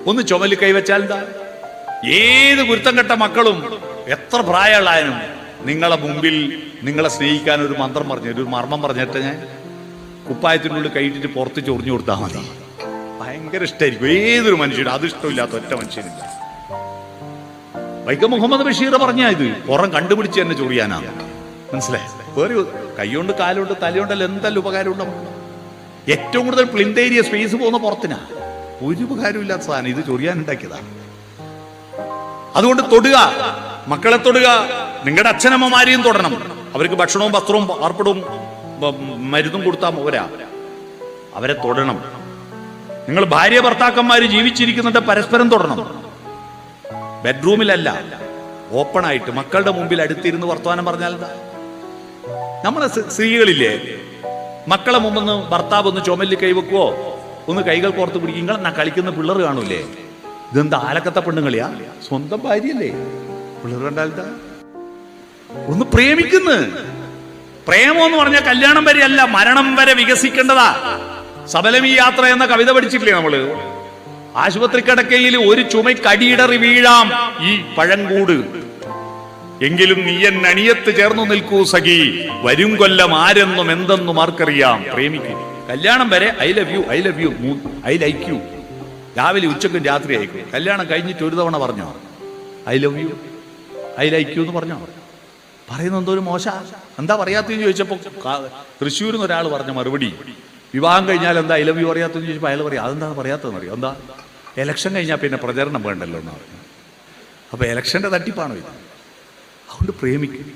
ഒന്ന് ചുമല് കൈവച്ചാൽ എന്താ? ഏത് ഗുരുത്തം കെട്ട മക്കളും എത്ര പ്രായമുള്ളായാലും നിങ്ങളെ മുമ്പിൽ നിങ്ങളെ സ്നേഹിക്കാൻ ഒരു മന്ത്രം പറഞ്ഞു, ഒരു മർമ്മം പറഞ്ഞിട്ട് ഞാൻ കുപ്പായത്തിനുള്ളിൽ കൈയിട്ടിട്ട് പുറത്ത് ചൊറിഞ്ഞു കൊടുത്താൽ മതി. ഭയങ്കര ഇഷ്ടമായിരിക്കും ഏതൊരു മനുഷ്യനും. അത് ഇഷ്ടമില്ലാത്ത ഒറ്റ മനുഷ്യനില്ല. വൈക്കം മുഹമ്മദ് ബഷീർ പറഞ്ഞ ഇത് പുറം കണ്ടുപിടിച്ച് തന്നെ ചൊറിയാനാണ്. മനസ്സിലായി? വേറെ കൈകൊണ്ട് കാലുകൊണ്ട് തലയുണ്ടല്ലോ എന്തെല്ലാം ഉപകാരം ഉണ്ടാവും. ഏറ്റവും കൂടുതൽ പ്ലിന്ത് ഏരിയ സ്പേസ് പോകുന്ന പുറത്തിനാ. ഒരു ഉപകാരവും ഇല്ലാത്ത സാധനം ഇത് ചൊറിയാൻ ഉണ്ടാക്കിയതാണ്. അതുകൊണ്ട് തൊടുക, മക്കളെ തൊടുക. നിങ്ങളുടെ അച്ഛനമ്മമാരെയും തൊടണം. അവർക്ക് ഭക്ഷണവും വസ്ത്രവും പാർപ്പിടവും മരുന്നും കൊടുത്താൽ പോരാ, അവരെ തൊടണം. നിങ്ങൾ ഭാര്യ ഭർത്താക്കന്മാര് ജീവിച്ചിരിക്കുന്നുണ്ട്, പരസ്പരം തൊടണം. ബെഡ്റൂമിലല്ല, ഓപ്പണായിട്ട് മക്കളുടെ മുമ്പിൽ അടുത്തിരുന്ന് വർത്തമാനം പറഞ്ഞാൽ എന്താ? നമ്മളെ സ്ത്രീകളില്ലേ, മക്കളെ മുമ്പൊന്ന് ഭർത്താവ് ഒന്ന് ചുമലിൽ കൈവെക്കുവോ, ഒന്ന് കൈകൾ കോർത്ത് പിടിക്കും. നിങ്ങൾ കളിക്കുന്ന പിള്ളേർ കാണൂലേ? ഇതെന്താ ആലക്കത്തെ പെണ്ണുങ്ങളിയാ? സ്വന്തം ഭാര്യയല്ലേ? പിള്ളേർ കണ്ടാൽ ഒന്ന് പ്രേമിക്കുന്നു. പ്രേമം എന്ന് പറഞ്ഞാൽ കല്യാണം വരെ അല്ല, മരണം വരെ വികസിക്കേണ്ടതാ. സബലമീ യാത്ര എന്ന കവിത പഠിച്ചിട്ടില്ലേ നമ്മള്? ആശുപത്രി കിടക്കയിൽ ഒരു ചുമക്കടിയിടറി വീഴാം ഈ പഴങ്കൂട്, എങ്കിലും നീയൻ അണിയത്ത് ചേർന്നു നിൽക്കൂ സഖി, വരും കൊല്ലം ആരെന്നും എന്തെന്നും ആർക്കറിയാം. പ്രേമിക്കും. കല്യാണം വരെ I love you, I love you, I like you. രാവിലെ ഉച്ചക്കും രാത്രി ആയിക്കും. കല്യാണം കഴിഞ്ഞിട്ട് ഒരു തവണ പറഞ്ഞോ I love you, I like you എന്ന് പറഞ്ഞോ? പറയുന്ന എന്തോ ഒരു മോശ. എന്താ പറയാത്തെന്ന് ചോദിച്ചപ്പോ തൃശ്ശൂരിൽ നിന്ന് ഒരാൾ പറഞ്ഞ മറുപടി, വിവാഹം കഴിഞ്ഞാൽ എന്താ ഐ ലവ് യു അറിയാത്തെന്ന് ചോദിച്ചപ്പോൾ അയാൾ പറയാം അതെന്താണ് പറയാത്തതെന്ന് അറിയാം. എന്താ? ഇലക്ഷൻ കഴിഞ്ഞാൽ പിന്നെ പ്രചരണം വേണ്ടല്ലോ എന്ന് പറഞ്ഞു. അപ്പൊ ഇലക്ഷന്റെ തട്ടിപ്പാണോ ഇത്? അതുകൊണ്ട് പ്രേമിക്കും.